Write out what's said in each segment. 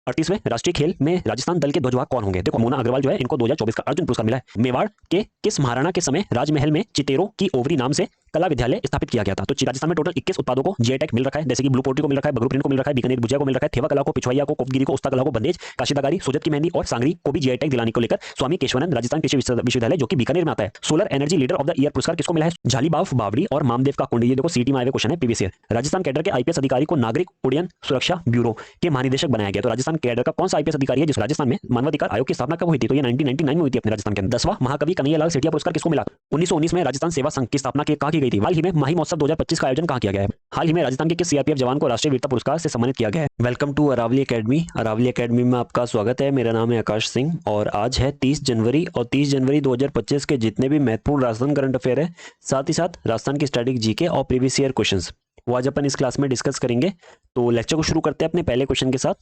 38वें राष्ट्रीय खेल में राजस्थान दल के ध्वजवाहक कौन होंगे? देखो मोना अग्रवाल जो है इनको 2024 का अर्जुन पुरस्कार मिला है। मेवाड़ के किस महाराणा के समय राजमहल में चितेरों की ओवरी नाम से कला विद्यालय स्थापित किया गया था? तो राजस्थान में टोटल 21 उत्पादों को जीआई टैग मिल रखा है, जैसे कि ब्लू पोल्ट्री को मिल रखा है, बगरू प्रिंट को मिल रखा है, बीकानेर भुजिया को मिल रखा है, थेवा कला को, पिछवाइया को, कोपगिरी को, उस्ता कला को, बंदेज, काशीदाकारी, सोजत की मेहंदी और सांगरी को भी जीआई टैग दिलाने को लेकर स्वामी केशवानंद राजस्थान कृषि विश्वविद्यालय जो कि बीकानेर में आता है। Solar energy leader of the year पुरस्कार किसको मिला है? झालीबाव बावड़ी और मामदेव का कुंड। ये देखो सीटी में आए क्वेश्चन है प्रीवियस ईयर। राजस्थान कैडर के आईपीएस अधिकारी को नागरिक उड्डयन सुरक्षा ब्यूरो के महानिदेशक बनाया गया। तो राजस्थान कैडर का कौन सा आईपीएस अधिकारी है जिस राजस्थान में मानवाधिकार आयोग की स्थापना कब हुई थी? तो ये 1999 में हुई थी अपने राजस्थान के अंदर। 10वां महाकवि कन्हैयालाल सेठिया पुरस्कार किसको मिला? 1919 में राजस्थान सेवा संघ की स्थापना कहाँ की गई थी? हाल ही में माही महोत्सव 2025 का आयोजन कहाँ किया गया है? हाल ही में राजस्थान के किस सीआरपीएफ जवान को राष्ट्रीय वीरता पुरस्कार से सम्मानित किया गया है? Welcome to Aravali academy. Aravali academy में आपका स्वागत है। मेरा नाम है आकाश सिंह और आज है 30 जनवरी और 30 जनवरी 2025 के जितने भी महत्वपूर्ण राजस्थान करंट अफेयर है, साथ ही साथ राजस्थान की स्टैटिक जीके और प्रीवियस ईयर क्वेश्चंस, वो आज अपन इस क्लास में डिस्कस करेंगे। तो लेक्चर को शुरू करते हैं अपने पहले क्वेश्चन के साथ।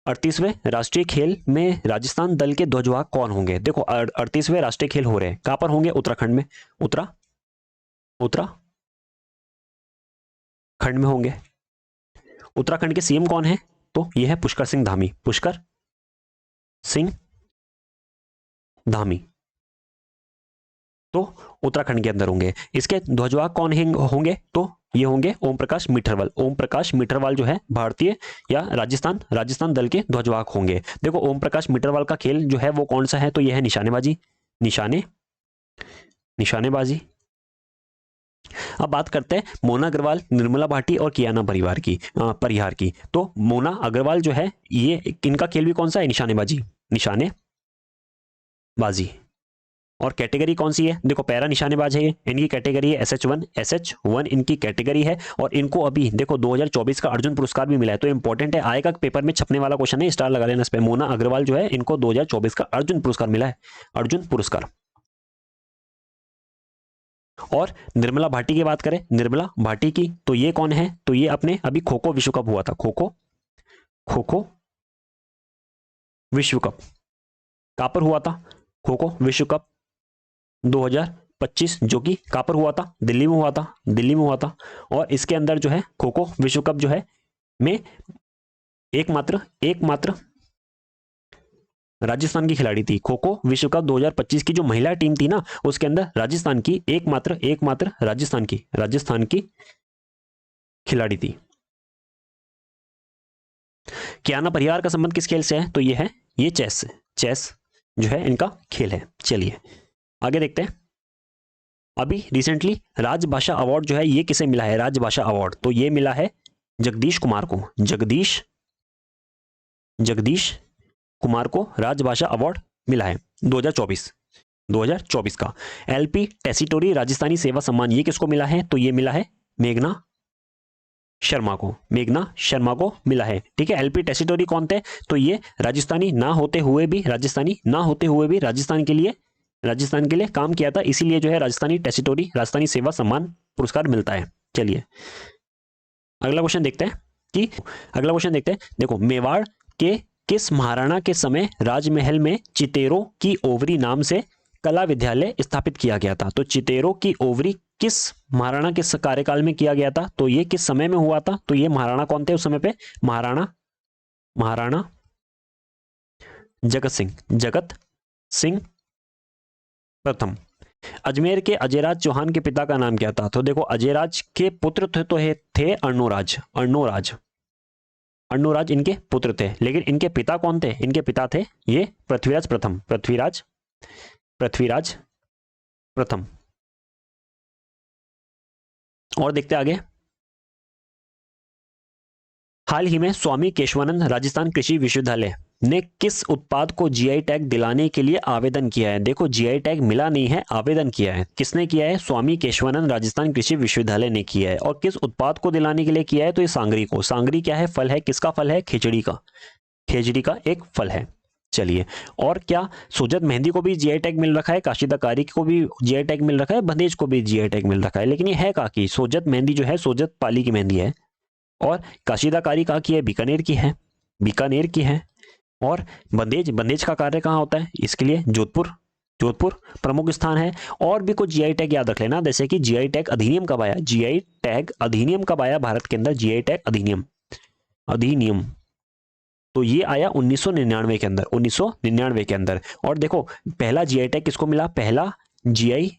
38वें राष्ट्रीय खेल में राजस्थान दल के ध्वजवाहक कौन होंगे? देखो 38वें राष्ट्रीय खेल हो रहे हैं, कहां पर होंगे? उत्तराखंड में। उत्तराखंड में होंगे। उत्तराखंड के सीएम कौन है? तो यह है पुष्कर सिंह धामी। पुष्कर सिंह धामी तो उत्तराखंड के अंदर होंगे। इसके ध्वजवाहक कौन होंगे? तो ये होंगे ओम प्रकाश मिठरवाल। ओम प्रकाश मिठरवाल जो है भारतीय या राजस्थान दल के ध्वजवाहक होंगे। देखो ओम प्रकाश मिठरवाल का खेल जो है वो कौन सा है? तो यह है निशानेबाजी। निशानेबाजी। अब बात करते हैं मोना अग्रवाल, निर्मला भाटी और कियाना परिहार की। तो मोना अग्रवाल जो है ये इनका खेल भी कौन सा है? निशानेबाजी। और कैटेगरी कौन सी है? देखो पैरा निशानेबाज है, इनकी कैटेगरी है SH1 इनकी कैटेगरी है। और इनको अभी देखो 2024 का अर्जुन पुरस्कार भी मिला है। तो इंपॉर्टेंट है, आएगा पेपर में छपने वाला क्वेश्चन है, स्टार लगा लेना इस पे। मोना अग्रवाल जो है इनको 2024 का अर्जुन पुरस्कार मिला है, अर्जुन पुरस्कार। और निर्मला भाटी की बात करें, निर्मला भाटी की, तो ये कौन है? तो ये अपने अभी खो खो विश्व कप हुआ था, खो खो विश्व कप कहां पर हुआ था? खो खो विश्व कप 2025 जो कि कहां पर हुआ था? दिल्ली में हुआ था। और इसके अंदर जो है खो खो विश्व कप जो है में एकमात्र राजस्थान की खिलाड़ी थी। खो खो विश्व कप 2025 की जो महिला टीम थी ना, उसके अंदर राजस्थान की एकमात्र राजस्थान की खिलाड़ी थी। कियाना परिहार का संबंध किस खेल से है? तो ये है चेस जो है इनका खेल है। चलिए आगे देखते हैं। अभी रिसेंटली राजभाषा अवार्ड जो है ये किसे मिला है? राजभाषा अवार्ड तो ये मिला है जगदीश कुमार को। जगदीश कुमार को राजभाषा अवार्ड मिला है 2024 का। एलपी टेसिटोरी राजस्थानी सेवा सम्मान ये किसको मिला है? तो ये मिला है मेघना शर्मा को मिला है। ठीक है, एलपी टेसिटोरी कौन थे? तो ये राजस्थानी ना होते हुए भी राजस्थान के लिए काम किया था, इसीलिए जो है राजस्थानी सेवा सम्मान पुरस्कार मिलता है। चलिए अगला क्वेश्चन देखते हैं। देखो मेवाड़ के किस महाराणा के समय राजमहल में चितेरों की ओवरी नाम से कला विद्यालय स्थापित किया गया था? तो चितेरों की ओवरी किस महाराणा के कार्यकाल में किया गया था? तो ये किस समय में हुआ था? तो ये महाराणा कौन थे उस समय पे? महाराणा जगत सिंह प्रथम। अजमेर के अजयराज चौहान के पिता का नाम क्या था? तो देखो अजयराज के पुत्र थे अर्णोराज इनके पुत्र थे, लेकिन इनके पिता कौन थे? इनके पिता थे ये पृथ्वीराज प्रथम। और देखते आगे। हाल ही में स्वामी केशवानंद राजस्थान कृषि विश्वविद्यालय ने किस उत्पाद को जीआई टैग दिलाने के लिए आवेदन किया है? देखो जीआई टैग मिला नहीं है, आवेदन किया है। किसने किया है? स्वामी केशवानंद राजस्थान कृषि विश्वविद्यालय ने किया है। और किस उत्पाद को दिलाने के लिए किया है? तो ये सांगरी को। सांगरी क्या है? फल है। किसका फल है? खेजड़ी का एक फल है। चलिए, और क्या सोजत मेहंदी को भी जीआई टैग मिल रखा है, काशीदाकारी को भी जीआई टैग मिल रखा है, बंदेज को भी जीआई टैग मिल रखा है। लेकिन ये है कहाँ की? सोजत मेहंदी जो है सोजत पाली की मेहंदी है। और काशीदाकारी कहाँ की है? बीकानेर की है। और बंदेज का कार्य कहाँ होता है? इसके लिए जोधपुर प्रमुख स्थान है। और भी कुछ जीआई टैग याद रख लेना, जैसे कि जीआई टैग अधिनियम कब आया? भारत के अंदर जीआई टैग अधिनियम तो ये आया 1999 के अंदर, 1999 के अंदर। और देखो पहला जीआई टैग किसको मिला, पहला जीआई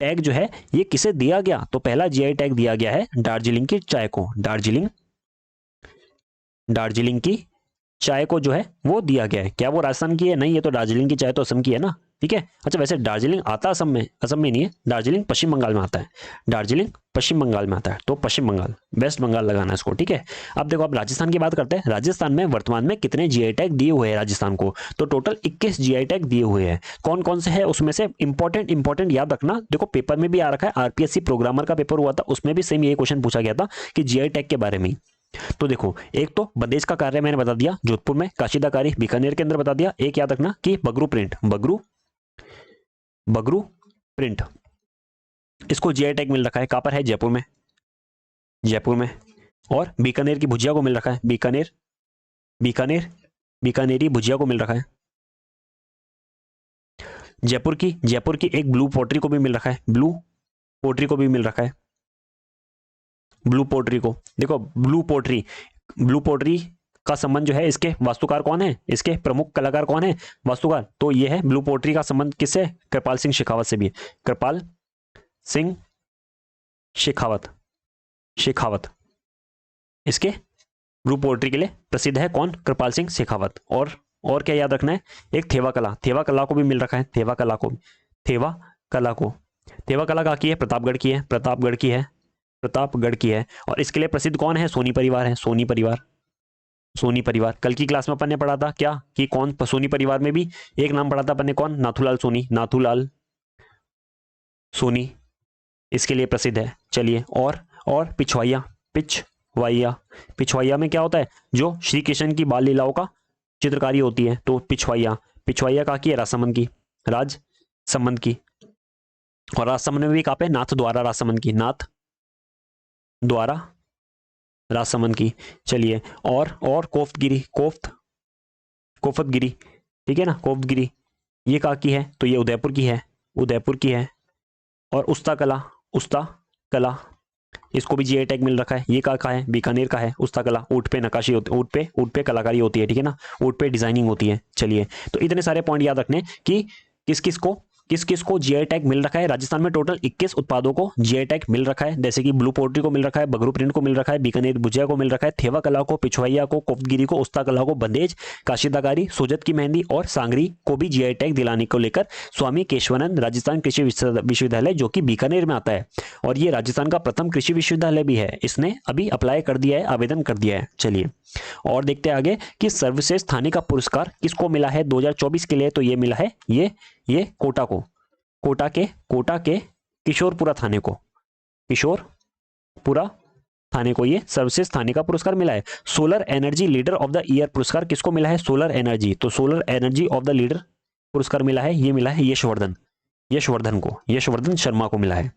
टैग जो है ये किसे दिया गया, तो पहला जीआई टैग दिया गया है दार्जिलिंग की चाय को, दार्जिलिंग की चाय को जो है वो दिया गया है। क्या वो राजस्थान की है, नहीं, ये तो दार्जिलिंग की चाय तो असम की है ना, ठीक है। अच्छा वैसे दार्जिलिंग आता असम में नहीं है, दार्जिलिंग पश्चिम बंगाल में आता है, दार्जिलिंग पश्चिम बंगाल में आता है, तो पश्चिम बंगाल, वेस्ट बंगाल लगाना इसको, ठीक है। अब देखो आप राजस्थान की बात करते हैं, राजस्थान में वर्तमान में कितने जीआई टैग दिए हुए हैं राजस्थान को, तो टोटल 21 जीआई टैग दिए हुए हैं। कौन कौन से है उसमें से इंपॉर्टेंट याद रखना, देखो पेपर में भी आ रखा है, आरपीएससी प्रोग्रामर का पेपर हुआ था उसमें भी सेम ये क्वेश्चन पूछा गया था कि जीआई टैग के बारे में। तो देखो एक तो बंदेज का कार्य मैंने बता दिया जोधपुर में, काशीदाकारी बीकानेर के अंदर बता दिया। एक याद रखना कि बगरू प्रिंट इसको जीआई टैग मिल रखा है, कहां पर है, जयपुर में। और बीकानेर की भुजिया को मिल रखा है, बीकानेरी भुजिया को मिल रखा है। जयपुर की एक ब्लू पोट्री को भी मिल रखा है, ब्लू पोट्री को देखो, ब्लू पोट्री का संबंध जो है, इसके वास्तुकार कौन है, इसके प्रमुख कलाकार कौन है वास्तुकार, तो ये है ब्लू पोट्री का संबंध किससे, कृपाल सिंह शेखावत से भी है, कृपाल सिंह शेखावत इसके ब्लू पोट्री के लिए प्रसिद्ध है, कौन, कृपाल सिंह शेखावत। और क्या याद रखना है, एक थेवा कला को भी मिल रखा है, थेवा कला कहाँ की है, प्रतापगढ़ की है। और इसके लिए प्रसिद्ध कौन है, सोनी परिवार। कल की क्लास में अपन ने पढ़ा था क्या, कि कौन, सोनी परिवार में भी एक नाम पढ़ा था अपन ने, कौन, नाथूलाल सोनी इसके लिए प्रसिद्ध है। चलिए और पिछवाइया में क्या होता है, जो श्री कृष्ण की बाल लीलाओं का चित्रकारी होती है, तो पिछवाइया कहाँ की है, राजसमंद की। और राजसमंद में भी कहाँ पे, नाथ द्वारा राजसमंद की। चलिए और कोफ्तगिरी, ठीक है ना, कोफ्तगिरी ये कहाँ की है, तो ये उदयपुर की है। और उस्ता कला इसको भी जीआई टैग मिल रखा है, ये कहाँ है, बीकानेर का है। उस्ता कला, ऊँट पे नक्काशी होती, ऊँट पे कलाकारी होती है, ठीक है ना, ऊँट पे डिजाइनिंग होती है। चलिए तो इतने सारे पॉइंट याद रखने कि किस किस को जीआई टैग मिल रखा है। राजस्थान में टोटल 21 उत्पादों को जीआई टैग मिल रखा है, जैसे कि ब्लू पोल्ट्री को मिल रखा है, बगरू प्रिंट को मिल रखा है, बीकानेर भुजिया को मिल रखा है, थेवा कला को, पिछवाइया को, कोफ्तगिरी को, उस्ता कला को, बंदेज, काशीदाकारी, सोजत की मेहंदी और सांगरी को भी जीआई टैग दिलाने को लेकर स्वामी केशवानंद राजस्थान कृषि विश्वविद्यालय, जो कि बीकानेर में आता है, और ये राजस्थान का प्रथम कृषि विश्वविद्यालय भी है, इसने अभी अप्लाई कर दिया है, आवेदन कर दिया है। चलिए और देखते हैं आगे कि सर्वश्रेष्ठ थाने का पुरस्कार किसको मिला है 2024 के लिए, तो ये मिला है ये कोटा के किशोरपुरा थाने को ये सर्वश्रेष्ठ थाने का पुरस्कार मिला है। Solar energy leader of the year पुरस्कार किसको मिला है, सोलर एनर्जी, तो solar energy of the leader पुरस्कार मिला है, ये मिला है यशवर्धन शर्मा को मिला है।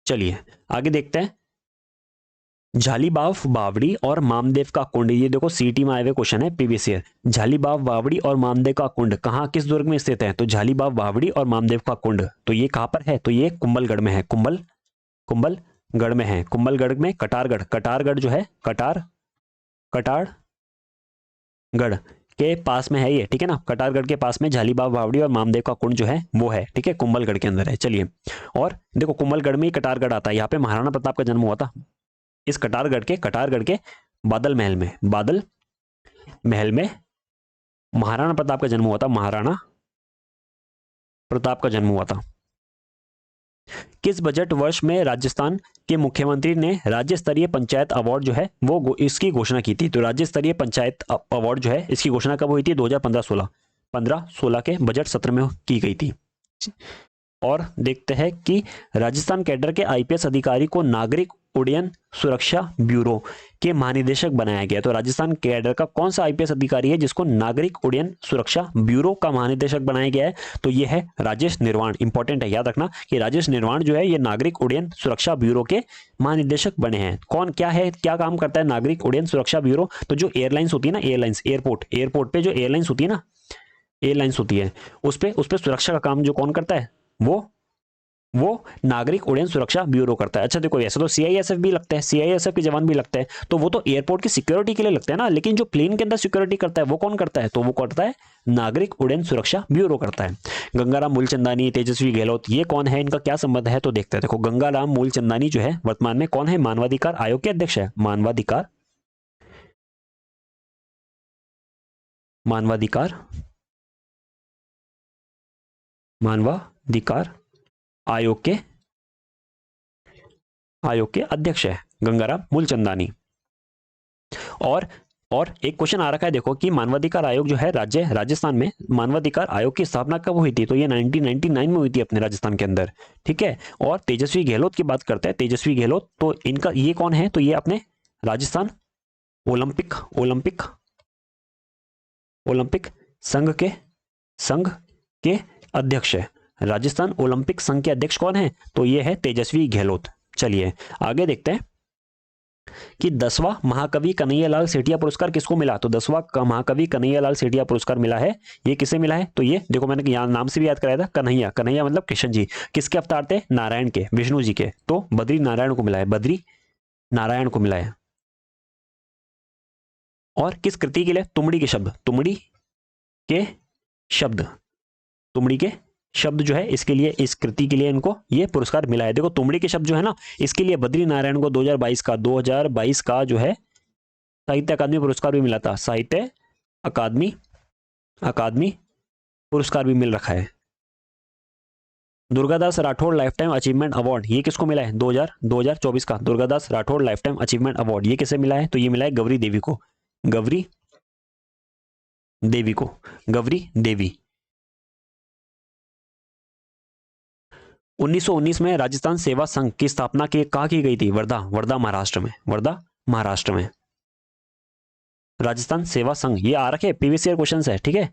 चलिए आगे देखते हैं, झालीबाव बावड़ी और मामदेव का कुंड, ये देखो सीटी में आए हुए क्वेश्चन है प्रीवियस ईयर। झालीबाव बावड़ी और मामदेव का कुंड कहाँ, किस दुर्ग में स्थित है, तो झालीबाव बावड़ी और मामदेव का कुंड, तो ये कहाँ पर है, तो ये कुंभलगढ़ में है, कुंभलगढ़ में कटारगढ़ जो है, कटारगढ़ के पास में है ये, ठीक है ना, कटारगढ़ के पास में झालीबाव बावड़ी और मामदेव का कुंड जो है वो है, ठीक है, कुंभलगढ़ के अंदर है। चलिए और देखो कुंभलगढ़ में ही कटारगढ़ आता है, यहाँ पे महाराणा प्रताप का जन्म हुआ था, इस कटारगढ़ के बादल महल में महाराणा प्रताप का जन्म हुआ था। किस बजट वर्ष में राजस्थान के मुख्यमंत्री ने राज्य स्तरीय पंचायत अवार्ड जो है वो इसकी घोषणा की थी, तो राज्य स्तरीय पंचायत अवार्ड जो है इसकी घोषणा कब हुई थी, 2015-16 के बजट सत्र में की गई थी। और देखते हैं कि राजस्थान कैडर के आईपीएस अधिकारी को नागरिक उड्डयन सुरक्षा ब्यूरो के महानिदेशक बनाया गया, तो राजस्थान कैडर का कौन सा आईपीएस अधिकारी है जिसको नागरिक उड्डयन सुरक्षा ब्यूरो का महानिदेशक बनाया गया है, तो ये है राजेश निर्वाण। इंपॉर्टेंट है, याद रखना कि राजेश निर्वाण जो है ये नागरिक उड्डयन सुरक्षा ब्यूरो के महानिदेशक बने हैं। कौन क्या काम करता है नागरिक उड्डयन सुरक्षा ब्यूरो, तो जो एयरलाइंस होती है ना, एयरलाइंस एयरपोर्ट पे जो एयरलाइंस होती है ना, उस पे सुरक्षा का काम जो कौन करता है, वो वो नागरिक उड्डयन सुरक्षा ब्यूरो करता है। अच्छा देखो, ऐसे तो सीआईएसएफ भी लगते हैं, सीआईएसएफ के जवान भी लगते हैं, तो वो तो एयरपोर्ट की सिक्योरिटी के लिए लगते हैं ना, लेकिन जो प्लेन के अंदर सिक्योरिटी करता है वो कौन करता है, तो वो करता है नागरिक उड्डयन सुरक्षा ब्यूरो करता है। गंगाराम मूलचंदानी, तेजस्वी गहलोत, ये कौन है, इनका क्या संबंध है, तो देखते हैं। देखो, गंगाराम मूलचंदानी जो है वर्तमान में कौन है, मानवाधिकार आयोग के अध्यक्ष है। मानवाधिकार मानवाधिकार मानवाधिकार आयोग के अध्यक्ष है गंगाराम मूलचंदानी। और एक क्वेश्चन आ रखा है देखो कि मानवाधिकार आयोग जो है राजस्थान में मानवाधिकार आयोग की स्थापना कब हुई थी, तो ये 1999 में हुई थी अपने राजस्थान के अंदर। ठीक है। और तेजस्वी गहलोत की बात करते हैं, तेजस्वी गहलोत, तो इनका ये कौन है, तो ये अपने राजस्थान ओलंपिक संघ के अध्यक्ष है। राजस्थान ओलंपिक संघ के अध्यक्ष कौन है, तो ये है तेजस्वी गहलोत। चलिए आगे देखते हैं कि 10वां महाकवि कन्हैयालाल सेठिया पुरस्कार किसको मिला, तो 10वां महाकवि कन्हैयालाल सेठिया पुरस्कार मिला है, ये किसे मिला है, तो ये देखो मैंने यहाँ नाम से भी याद कराया था, कन्हैया मतलब कृष्ण जी। किसके अवतार थे, नारायण के, विष्णु जी के, तो बद्री नारायण को मिला है, बद्री नारायण को मिला है। और किस कृति के लिए, तुमड़ी के शब्द जो है इसके लिए, इस कृति के लिए इनको ये पुरस्कार मिला है। देखो तुमड़ी के शब्द जो है ना, इसके लिए बद्री नारायण को 2022 का जो है साहित्य अकादमी पुरस्कार भी मिला था, साहित्य अकादमी पुरस्कार भी मिल रखा है। Durgadas Rathore life time achievement award, ये किसको मिला है, 2024 का Durgadas Rathore life time achievement award, ये किसे मिला है, तो ये मिला है गौरी देवी देवी। 1919 में राजस्थान सेवा संघ की स्थापना कहाँ की गई थी, वर्धा महाराष्ट्र में। राजस्थान सेवा संघ, ये आ रखे प्रीवियस ईयर क्वेश्चन है, ठीक है,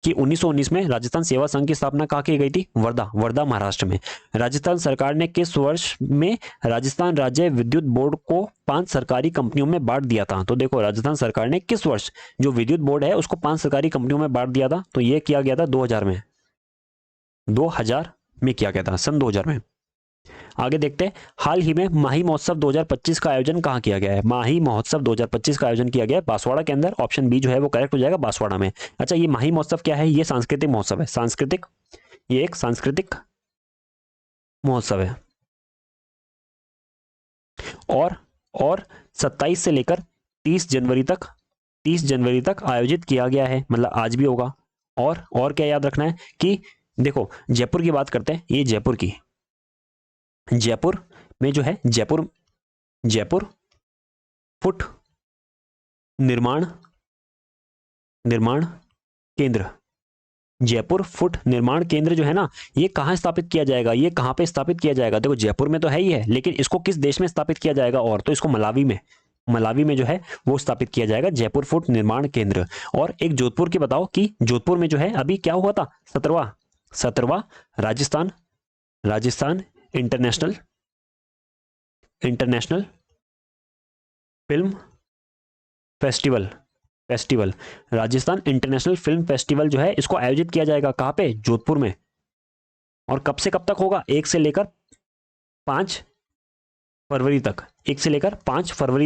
कि 1919 में राजस्थान सेवा संघ की स्थापना कहाँ की गई थी, वर्धा महाराष्ट्र में। राजस्थान सरकार ने किस वर्ष में राजस्थान राज्य विद्युत बोर्ड को 5 सरकारी कंपनियों में बांट दिया था, तो देखो राजस्थान सरकार ने किस वर्ष जो विद्युत बोर्ड है उसको 5 सरकारी कंपनियों में बांट दिया था, तो ये किया गया था 2000 में किया गया था, सन 2000 में। आगे देखते हैं, हाल ही में माही महोत्सव 2025 का आयोजन कहाँ किया गया है, माही महोत्सव 2025 का आयोजन किया गया है बांसवाड़ा के अंदर, ऑप्शन बी जो है वो करेक्ट हो जाएगा, बांसवाड़ा में। अच्छा, ये माही महोत्सव क्या है, ये सांस्कृतिक महोत्सव है, ये एक सांस्कृतिक महोत्सव है। और 27 से लेकर 30 जनवरी तक आयोजित किया गया है, मतलब आज भी होगा। और क्या याद रखना है कि देखो जयपुर की बात करते हैं, ये जयपुर में जो है जयपुर फुट निर्माण केंद्र, जयपुर फुट निर्माण केंद्र जो है ना, ये कहां स्थापित किया जाएगा, ये कहां पे स्थापित किया जाएगा, देखो जयपुर में तो है ही है, लेकिन इसको किस देश में स्थापित किया जाएगा, और तो इसको मलावी में जो है वो स्थापित किया जाएगा, जयपुर फुट निर्माण केंद्र। और एक जोधपुर की बताओ कि जोधपुर में जो है अभी क्या हुआ था, 17वां Rajasthan International Film Festival Rajasthan International Film Festival जो है इसको आयोजित किया जाएगा कहां पे, जोधपुर में। और कब से कब तक होगा, 1 से लेकर 5 फरवरी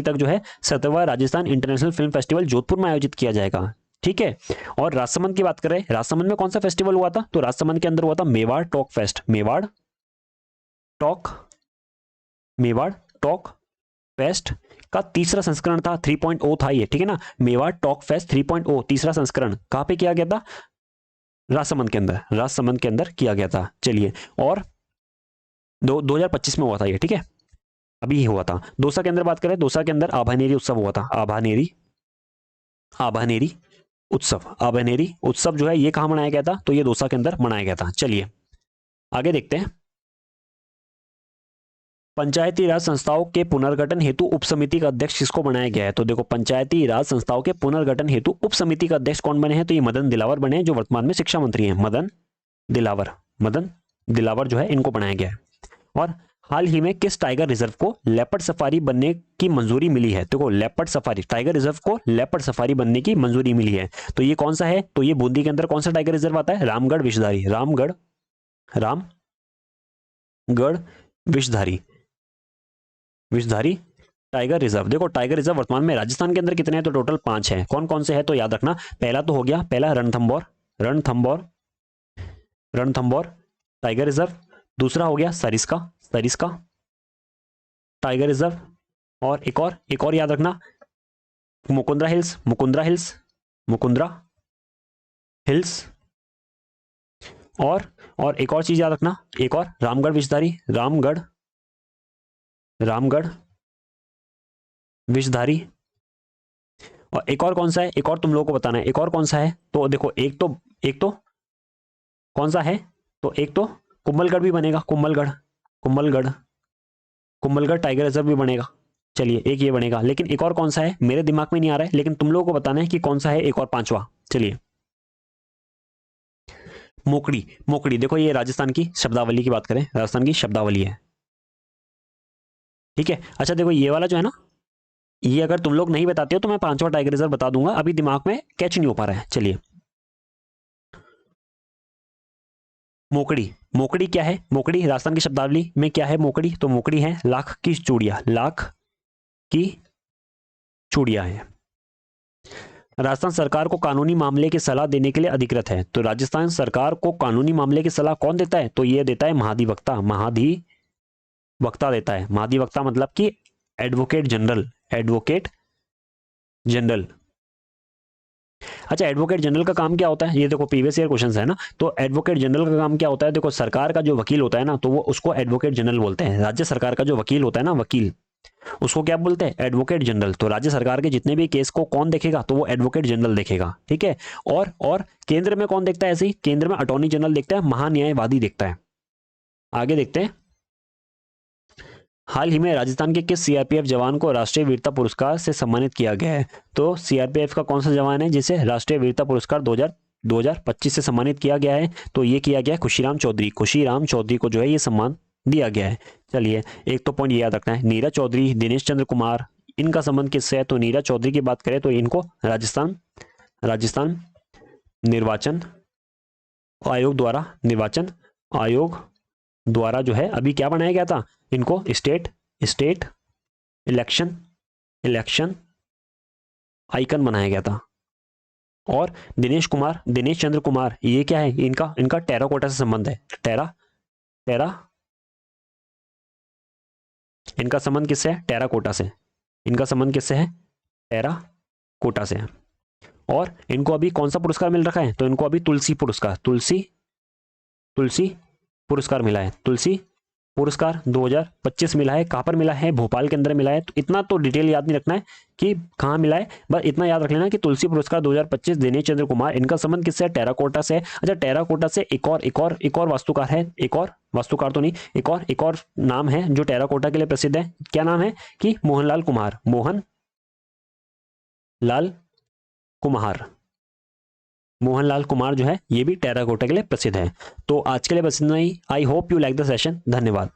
तक जो है 17वां Rajasthan International Film Festival Jodhpur में आयोजित किया जाएगा। ठीक है। और राजसमंद की बात करें, राजसमंद में कौन सा फेस्टिवल हुआ था, तो राजसमंद के अंदर हुआ था मेवाड़ टॉक फेस्ट का तीसरा संस्करण था, 3.0 था ये, ठीक है ना, मेवाड़ टॉक फेस्ट 3.0 तीसरा संस्करण कहां पे किया गया था, राजसमंद के अंदर किया गया था। चलिए, और 2025 में हुआ था ये, ठीक है, अभी ही हुआ था। दौसा के अंदर बात करें, दौसा के अंदर आभानेरी उत्सव हुआ था, आभानेरी उत्सव जो है ये कहां मनाया गया था, तो ये दौसा के अंदर मनाया गया था। चलिए आगे देखते हैं, पंचायती राज संस्थाओं के पुनर्गठन हेतु उप समिति का अध्यक्ष किसको बनाया गया है, तो देखो पंचायती राज संस्थाओं के पुनर्गठन हेतु उप समिति का अध्यक्ष कौन बने हैं, तो ये मदन दिलावर बने हैं, जो वर्तमान में शिक्षा मंत्री हैं, मदन दिलावर जो है इनको बनाया गया है। और हाल ही में किस टाइगर रिजर्व को लेपर्ड सफारी बनने की मंजूरी मिली है, देखो लेपर्ड सफारी, टाइगर रिजर्व को लेपर्ड सफारी बनने की मंजूरी मिली है, तो ये कौन सा है, तो ये बूंदी के अंदर कौन सा टाइगर रिजर्व आता है, रामगढ़ विषधारी, रामगढ़ विषधारी विषधारी टाइगर रिजर्व। देखो टाइगर रिजर्व वर्तमान में राजस्थान के अंदर कितने हैं, तो टोटल 5 हैं। कौन कौन से हैं तो याद रखना, पहला तो हो गया, पहला रणथंभौर रणथंभौर रणथंभौर टाइगर रिजर्व। दूसरा हो गया सरिस्का सरिस्का टाइगर रिजर्व। और एक और याद रखना, Mukundra hills Mukundra hills Mukundra hills. और एक और चीज याद रखना, एक और रामगढ़ विषधारी रामगढ़ विषधारी। और एक और कौन सा है, एक और तुम लोगों को बताना है, एक और कौन सा है, तो देखो एक तो कौन सा है, तो एक तो कुंभलगढ़ भी बनेगा, कुंभलगढ़ टाइगर रिजर्व भी बनेगा। चलिए एक ये बनेगा, लेकिन एक और कौन सा है मेरे दिमाग में नहीं आ रहा है, लेकिन तुम लोगों को बताना है कि कौन सा है एक और पांचवा। चलिए मोकड़ी मोकड़ी, देखो ये राजस्थान की शब्दावली की बात करें, राजस्थान की शब्दावली है, ठीक है। अच्छा देखो ये वाला जो है ना, ये अगर तुम लोग नहीं बताते हो तो मैं पांचवा टाइगर रिजर्व बता दूंगा, अभी दिमाग में कैच नहीं हो पा रहा है। चलिए मोकड़ी मोकड़ी क्या है, मोकड़ी राजस्थान की शब्दावली में क्या है मोकड़ी, तो मोकड़ी है लाख की चूड़िया, लाख की चूड़िया है। राजस्थान सरकार को कानूनी मामले की सलाह देने के लिए अधिकृत है, तो राजस्थान सरकार को कानूनी मामले की सलाह कौन देता है, तो ये देता है महाधिवक्ता, महाधिवक्ता देता है। महाधिवक्ता मतलब कि एडवोकेट जनरल। अच्छा एडवोकेट जनरल का काम क्या होता है, ये देखो प्रीवियस ईयर क्वेश्चंस है ना, तो एडवोकेट जनरल का काम क्या होता है, देखो सरकार का जो वकील होता है ना, तो वो उसको एडवोकेट जनरल बोलते हैं। राज्य सरकार का जो वकील होता है ना, वकील, उसको क्या बोलते हैं, एडवोकेट जनरल। तो राज्य सरकार के जितने भी केस को कौन देखेगा, तो वो एडवोकेट जनरल देखेगा, ठीक है। और केंद्र में कौन देखता है, ऐसे ही केंद्र में अटॉर्नी जनरल देखता है, महान्यायवादी देखता है। आगे देखते हैं, हाल ही में राजस्थान के किस सीआरपीएफ जवान को राष्ट्रीय वीरता पुरस्कार से सम्मानित किया गया है, तो सीआरपीएफ का कौन सा जवान है जिसे राष्ट्रीय वीरता पुरस्कार 2025 से सम्मानित किया गया है, तो ये किया गया है खुशीराम चौधरी को जो है ये सम्मान दिया गया है। चलिए एक तो पॉइंट ये याद रखना है, नीरज चौधरी, दिनेश चंद्र कुमार, इनका संबंध किससे है, तो नीरज चौधरी की बात करें तो इनको राजस्थान निर्वाचन आयोग द्वारा जो है अभी क्या बनाया गया था, इनको स्टेट इलेक्शन आइकन बनाया गया था। और दिनेश चंद्र कुमार, ये क्या है, इनका टेराकोटा से संबंध है, टेरा इनका संबंध किससे है, टेराकोटा से, इनका संबंध किससे है, टेराकोटा से। और इनको अभी कौन सा पुरस्कार मिल रखा है, तो इनको अभी तुलसी पुरस्कार मिला है, तुलसी पुरस्कार 2025 मिला है। कहां पर मिला है, भोपाल के अंदर मिला है। तो इतना तो डिटेल याद नहीं रखना है कि कहां मिला है, बस इतना याद रख लेना कि तुलसी पुरस्कार 2025 दिनेश चंद्र कुमार, इनका संबंध किससे है, टेराकोटा से। अच्छा टेराकोटा से एक और वास्तुकार है, एक और वास्तुकार तो नहीं, एक और नाम है जो टेराकोटा के लिए प्रसिद्ध है। क्या नाम है कि मोहनलाल कुमार जो है ये भी टेराकोटा के लिए प्रसिद्ध है। तो आज के लिए बस इतना ही। I hope you like the session. धन्यवाद।